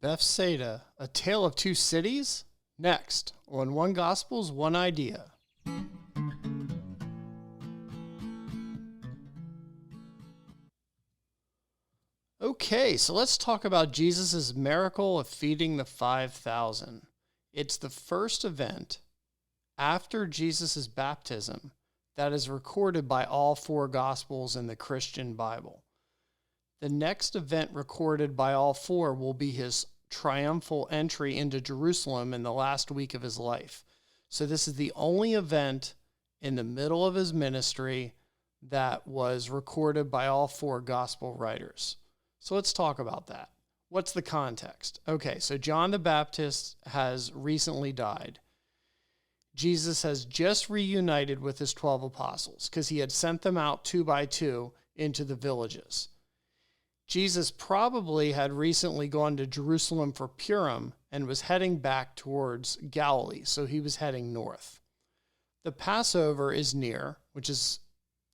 Bethsaida, A Tale of Two Cities? Next on One Gospel's One Idea. Okay, so let's talk about Jesus' miracle of feeding the 5,000. It's the first event after Jesus' baptism that is recorded by all four Gospels in the Christian Bible. The next event recorded by all four will be his triumphal entry into Jerusalem in the last week of his life. So this is the only event in the middle of his ministry that was recorded by all four Gospel writers. So let's talk about that. What's the context? Okay, so John the Baptist has recently died. Jesus has just reunited with his 12 apostles because he had sent them out 2 by 2 into the villages. Jesus probably had recently gone to Jerusalem for Purim and was heading back towards Galilee, so he was heading north. The Passover is near, which is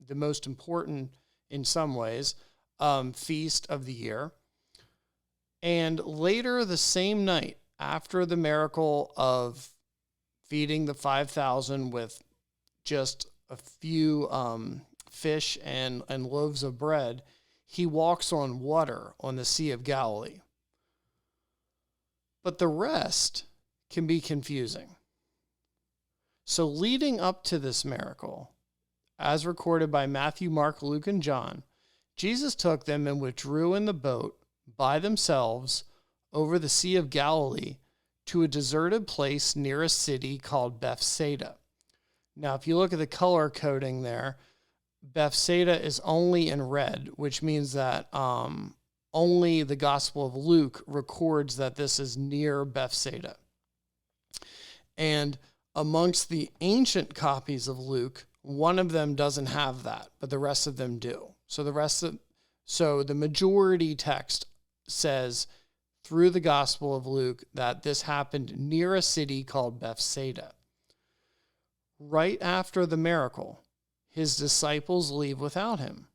the most important in some ways feast of the year. And later the same night, after the miracle of feeding the 5,000 with just a few fish and loaves of bread, he walks on water on the Sea of Galilee. But the rest can be confusing. So leading up to this miracle, as recorded by Matthew, Mark, Luke, and John, Jesus took them and withdrew in the boat by themselves over the Sea of Galilee to a deserted place near a city called Bethsaida. Now, if you look at the color coding there, Bethsaida is only in red, which means that only the Gospel of Luke records that this is near Bethsaida. And amongst the ancient copies of Luke, one of them doesn't have that, but the rest of them do. So the majority text says through the Gospel of Luke that this happened near a city called Bethsaida. Right after the miracle, his disciples leave without him.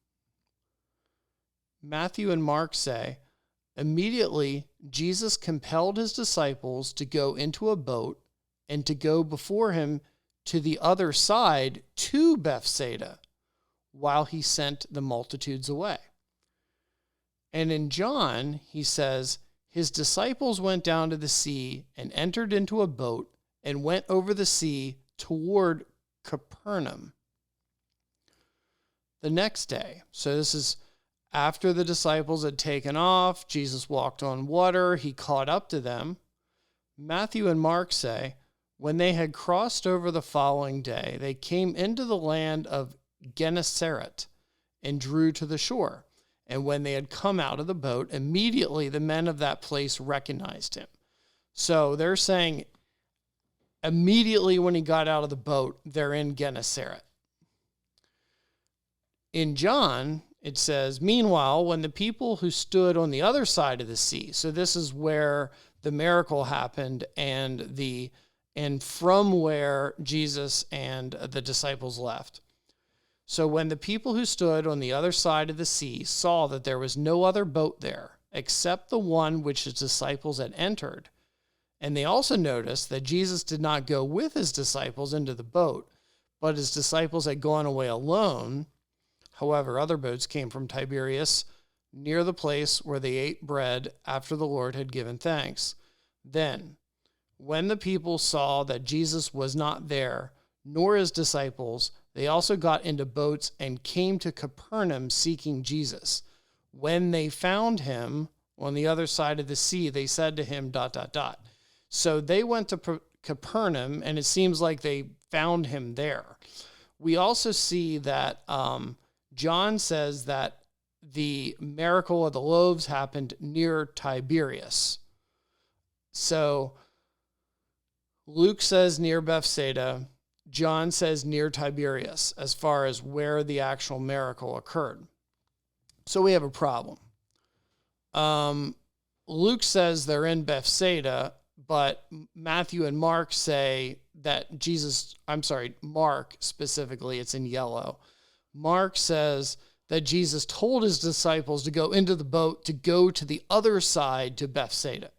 Matthew and Mark say, immediately Jesus compelled his disciples to go into a boat and to go before him to the other side to Bethsaida while he sent the multitudes away. And in John, he says, his disciples went down to the sea and entered into a boat and went over the sea toward Capernaum. The next day, so this is after the disciples had taken off, Jesus walked on water, he caught up to them. Matthew and Mark say, when they had crossed over the following day, they came into the land of Gennesaret and drew to the shore. And when they had come out of the boat, immediately the men of that place recognized him. So they're saying immediately when he got out of the boat, they're in Gennesaret. In John, it says, meanwhile, when the people who stood on the other side of the sea, so this is where the miracle happened and from where Jesus and the disciples left. So when the people who stood on the other side of the sea saw that there was no other boat there except the one which his disciples had entered, and they also noticed that Jesus did not go with his disciples into the boat, but his disciples had gone away alone. However, other boats came from Tiberias near the place where they ate bread after the Lord had given thanks. Then, when the people saw that Jesus was not there, nor his disciples, they also got into boats and came to Capernaum seeking Jesus. When they found him on the other side of the sea, they said to him, ... So they went to Capernaum, and it seems like they found him there. We also see that John says that the miracle of the loaves happened near Tiberias. So Luke says near Bethsaida, John says near Tiberias as far as where the actual miracle occurred. So we have a problem. Luke says they're in Bethsaida, but Matthew and Mark say that Mark specifically, it's in yellow. Mark says that Jesus told his disciples to go into the boat to go to the other side to Bethsaida.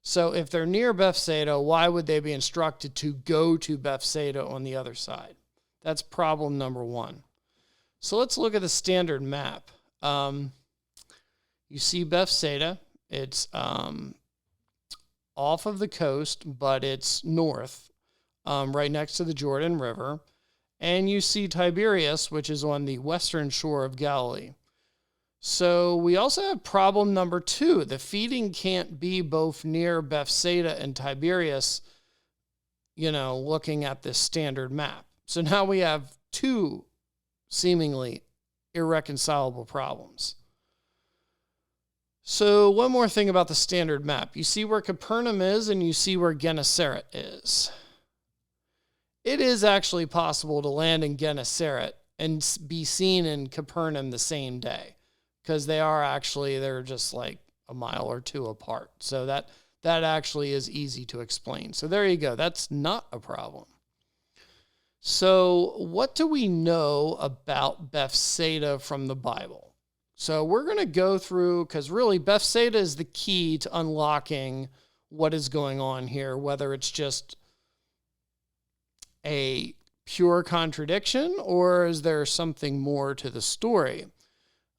So if they're near Bethsaida, why would they be instructed to go to Bethsaida on the other side? That's problem number one. So let's look at the standard map. You see Bethsaida. It's off of the coast, but it's north, right next to the Jordan River. And you see Tiberias, which is on the western shore of Galilee. So we also have problem number two. The feeding can't be both near Bethsaida and Tiberias, looking at this standard map. So now we have two seemingly irreconcilable problems. So one more thing about the standard map. You see where Capernaum is and you see where Gennesaret is. It is actually possible to land in Gennesaret and be seen in Capernaum the same day, because they're just like a mile or two apart. So that actually is easy to explain. So there you go. That's not a problem. So what do we know about Bethsaida from the Bible? So we're going to go through, because really Bethsaida is the key to unlocking what is going on here, whether it's just a pure contradiction or is there something more to the story.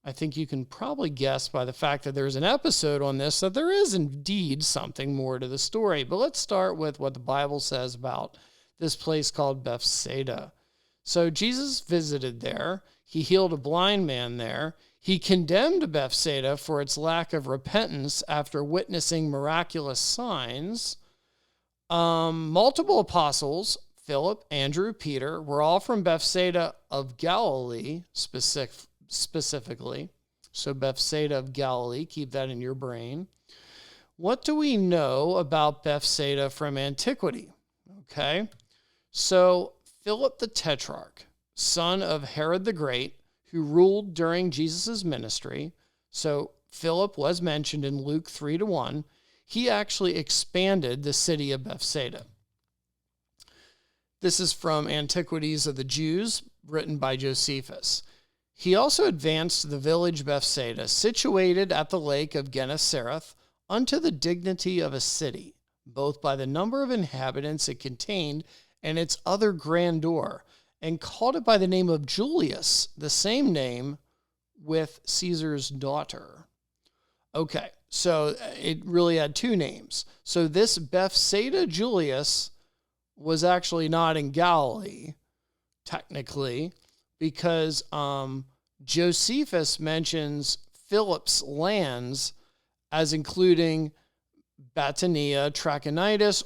I think you can probably guess by the fact that there's an episode on this that there is indeed something more to the story. But let's start with what the Bible says about this place called Bethsaida. So Jesus visited there. He healed a blind man there. He condemned Bethsaida for its lack of repentance after witnessing miraculous signs. Multiple apostles, Philip, Andrew, Peter, were all from Bethsaida of Galilee, specifically. So Bethsaida of Galilee, keep that in your brain. What do we know about Bethsaida from antiquity? Okay, so Philip the Tetrarch, son of Herod the Great, who ruled during Jesus' ministry. So Philip was mentioned in Luke 3-1. He actually expanded the city of Bethsaida. This is from Antiquities of the Jews, written by Josephus. He also advanced the village Bethsaida, situated at the lake of Gennesaret, unto the dignity of a city, both by the number of inhabitants it contained and its other grandeur, and called it by the name of Julius, the same name with Caesar's daughter. Okay, so it really had two names. So this Bethsaida Julius was actually not in Galilee, technically, because Josephus mentions Philip's lands as including Batanea, Trachonitis,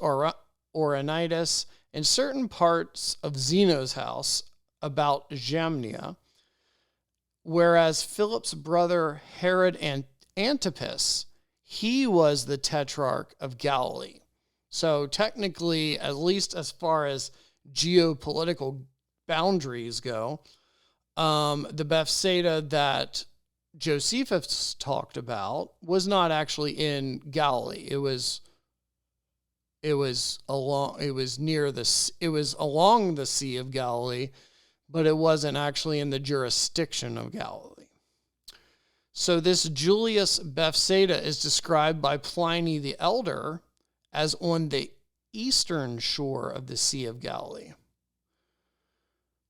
Auranitis, and certain parts of Zeno's house about Jamnia, whereas Philip's brother Herod Antipas, he was the Tetrarch of Galilee. So technically, at least as far as geopolitical boundaries go, the Bethsaida that Josephus talked about was not actually in Galilee. It was along the Sea of Galilee, but it wasn't actually in the jurisdiction of Galilee. So this Julius Bethsaida is described by Pliny the Elder as on the eastern shore of the Sea of Galilee.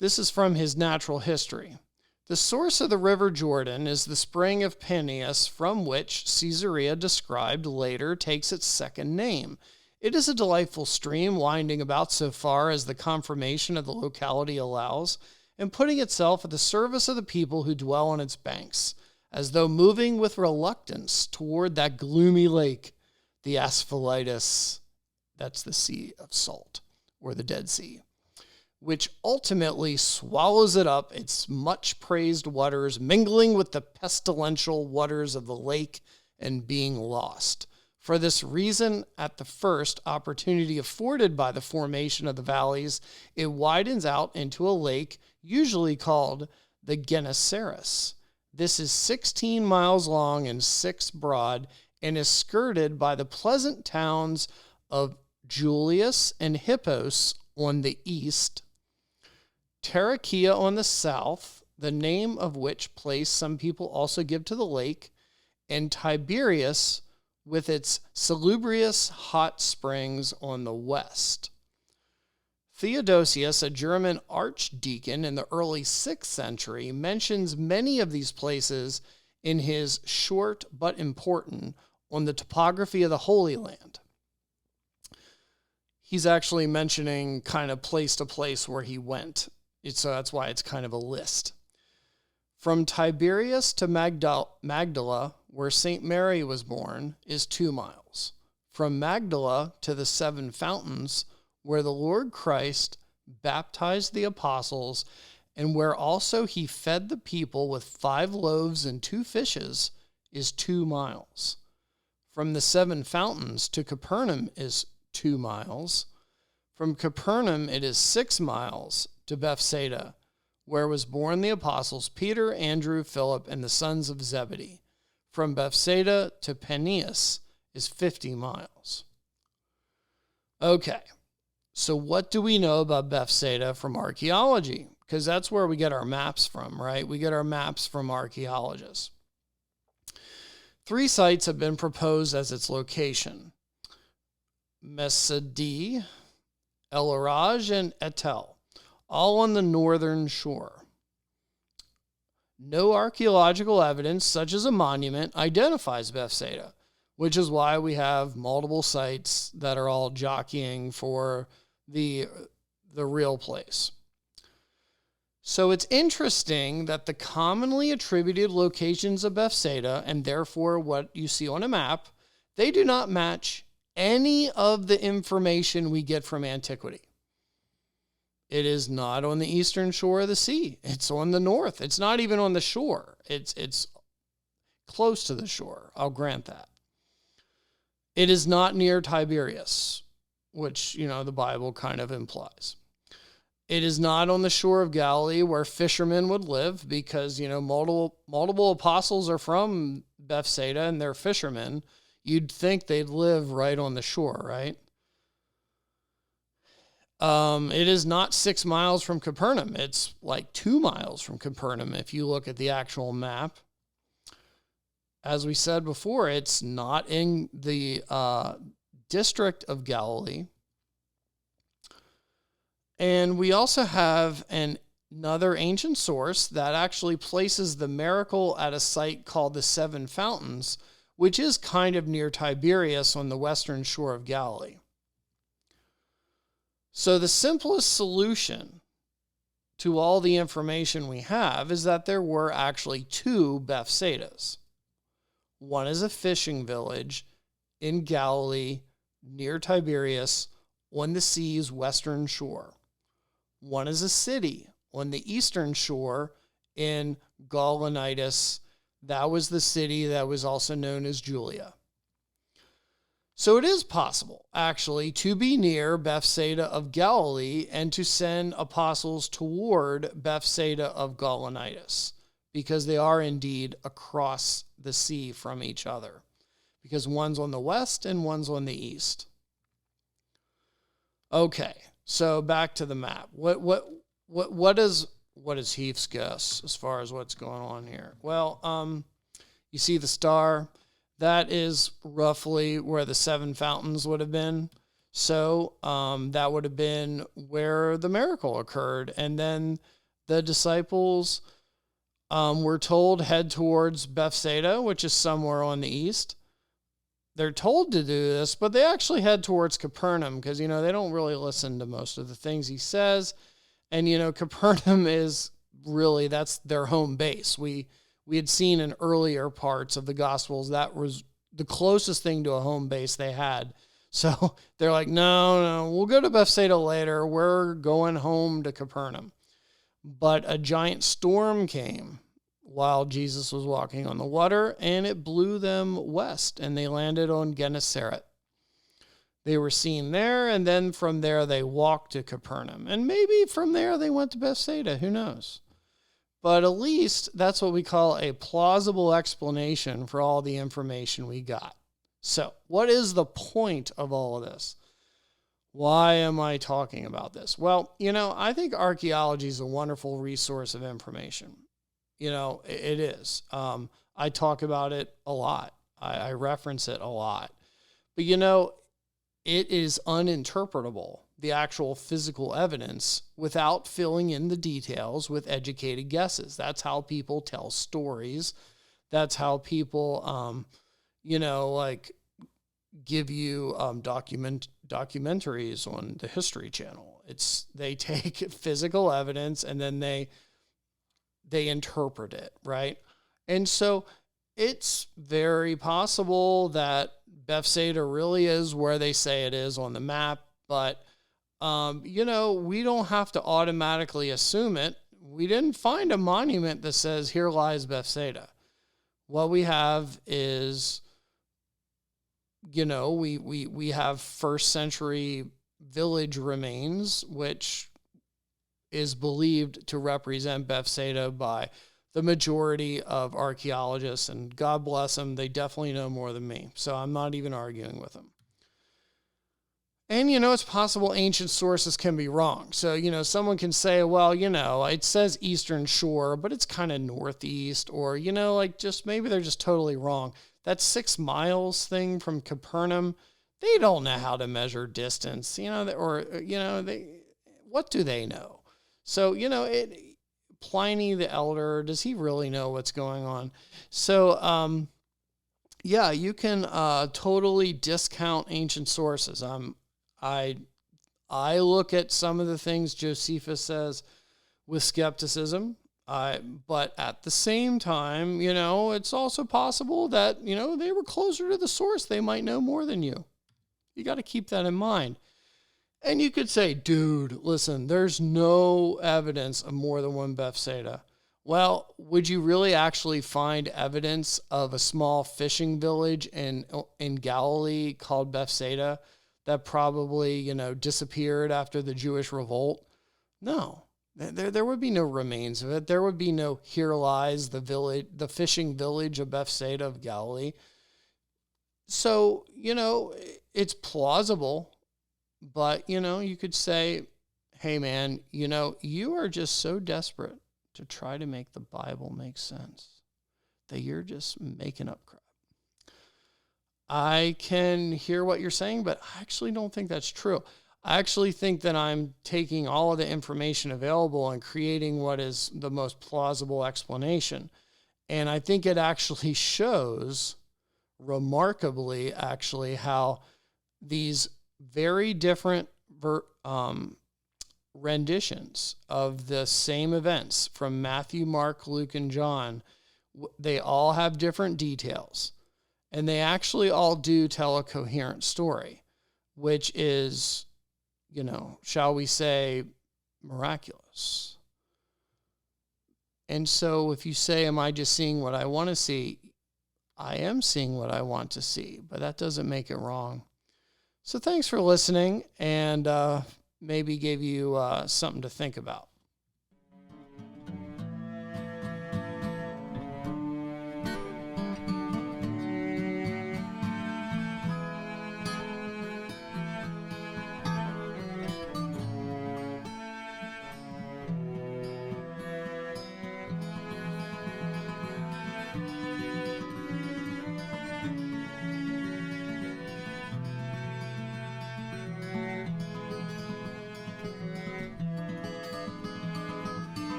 This is from his Natural History. The source of the river Jordan is the spring of Peneus, from which Caesarea, described later, takes its second name. It is a delightful stream, winding about so far as the conformation of the locality allows, and putting itself at the service of the people who dwell on its banks, as though moving with reluctance toward that gloomy lake, the Asphaltites, that's the Sea of Salt, or the Dead Sea, which ultimately swallows it up, its much-praised waters, mingling with the pestilential waters of the lake and being lost. For this reason, at the first opportunity afforded by the formation of the valleys, it widens out into a lake, usually called the Gennesaret. This is 16 miles long and 6 broad, and is skirted by the pleasant towns of Julius and Hippos on the east, Tarichaea on the south, the name of which place some people also give to the lake, and Tiberias, with its salubrious hot springs on the west. Theodosius, a German archdeacon in the early 6th century, mentions many of these places in his short but important on the topography of the Holy Land. He's actually mentioning kind of place to place where he went. So that's why it's kind of a list. From Tiberias to Magdala, where St. Mary was born, is 2 miles. From Magdala to the 7 Fountains, where the Lord Christ baptized the apostles, and where also he fed the people with 5 loaves and 2 fishes, is 2 miles. From the 7 Fountains to Capernaum is 2 miles. From Capernaum it is 6 miles to Bethsaida, where was born the apostles Peter, Andrew, Philip, and the sons of Zebedee. From Bethsaida to Peneus is 50 miles. Okay, so what do we know about Bethsaida from archaeology? Because that's where we get our maps from, right? We get our maps from archaeologists. 3 sites have been proposed as its location: Mesedi, El Araj, and Etel, all on the northern shore. No archaeological evidence, such as a monument, identifies Bethsaida, which is why we have multiple sites that are all jockeying for the real place. So it's interesting that the commonly attributed locations of Bethsaida, and therefore what you see on a map, they do not match any of the information we get from antiquity. It is not on the eastern shore of the sea. It's on the north. It's not even on the shore. It's close to the shore. I'll grant that. It is not near Tiberias, which, the Bible kind of implies. It is not on the shore of Galilee where fishermen would live, because, multiple apostles are from Bethsaida and they're fishermen. You'd think they'd live right on the shore, right? It is not 6 miles from Capernaum. It's like 2 miles from Capernaum if you look at the actual map. As we said before, it's not in the district of Galilee. And we also have another ancient source that actually places the miracle at a site called the 7 Fountains, which is kind of near Tiberias on the western shore of Galilee. So the simplest solution to all the information we have is that there were actually 2 Bethsaidas. One is a fishing village in Galilee near Tiberias on the sea's western shore. One is a city on the eastern shore in Gaulonitis. That was the city that was also known as Julia. So it is possible, actually, to be near Bethsaida of Galilee and to send apostles toward Bethsaida of Gaulonitis, because they are indeed across the sea from each other, because one's on the west and one's on the east. Okay, so back to the map. What is Heath's guess as far as what's going on here? Well, you see the star. That is roughly where the 7 Fountains would have been. So that would have been where the miracle occurred. And then the disciples were told head towards Bethsaida, which is somewhere on the east. They're told to do this, but they actually head towards Capernaum because, they don't really listen to most of the things he says. And, Capernaum is really, that's their home base. We had seen in earlier parts of the Gospels that was the closest thing to a home base they had. So they're like, no, we'll go to Bethsaida later. We're going home to Capernaum. But a giant storm came while Jesus was walking on the water, and it blew them west, and they landed on Gennesaret. They were seen there, and then from there they walked to Capernaum. And maybe from there they went to Bethsaida. Who knows? But at least that's what we call a plausible explanation for all the information we got. So what is the point of all of this? Why am I talking about this? Well, I think archaeology is a wonderful resource of information. It is. I talk about it a lot. I reference it a lot. But, you know, it is uninterpretable, the actual physical evidence, without filling in the details with educated guesses. That's how people tell stories. That's how people, you know, like give you documentaries on the History Channel. They take physical evidence and then they interpret it, right? And so it's very possible that Bethsaida really is where they say it is on the map, but you know, we don't have to automatically assume it. We didn't find a monument that says, "Here lies Bethsaida." What we have is, you know, we have first century village remains, which is believed to represent Bethsaida by the majority of archaeologists, and God bless them, they definitely know more than me. So I'm not even arguing with them. And, you know, it's possible ancient sources can be wrong. So, you know, someone can say, well, you know, it says Eastern Shore, but it's kind of northeast, or, you know, like just maybe they're just totally wrong. That 6 miles thing from Capernaum, they don't know how to measure distance, you know, or, you know, what do they know? So, you know, Pliny the Elder, does he really know what's going on? So, yeah, you can totally discount ancient sources. I look at some of the things Josephus says with skepticism, but at the same time, you know, it's also possible that, you know, they were closer to the source. They might know more than you. You got to keep that in mind. And you could say, dude, listen, there's no evidence of more than one Bethsaida. Well, would you really actually find evidence of a small fishing village in Galilee called Bethsaida that probably, you know, disappeared after the Jewish revolt? No, there would be no remains of it. There would be no, "Here lies the fishing village of Bethsaida of Galilee." So, you know, it's plausible, but, you know, you could say, hey man, you know, you are just so desperate to try to make the Bible make sense that you're just making up crap. I can hear what you're saying, but I actually don't think that's true. I actually think that I'm taking all of the information available and creating what is the most plausible explanation. And I think it actually shows remarkably, actually, how these very different renditions of the same events from Matthew, Mark, Luke, and John, they all have different details. And they actually all do tell a coherent story, which is, you know, shall we say, miraculous. And so if you say, am I just seeing what I want to see? I am seeing what I want to see, but that doesn't make it wrong. So thanks for listening, and maybe gave you something to think about.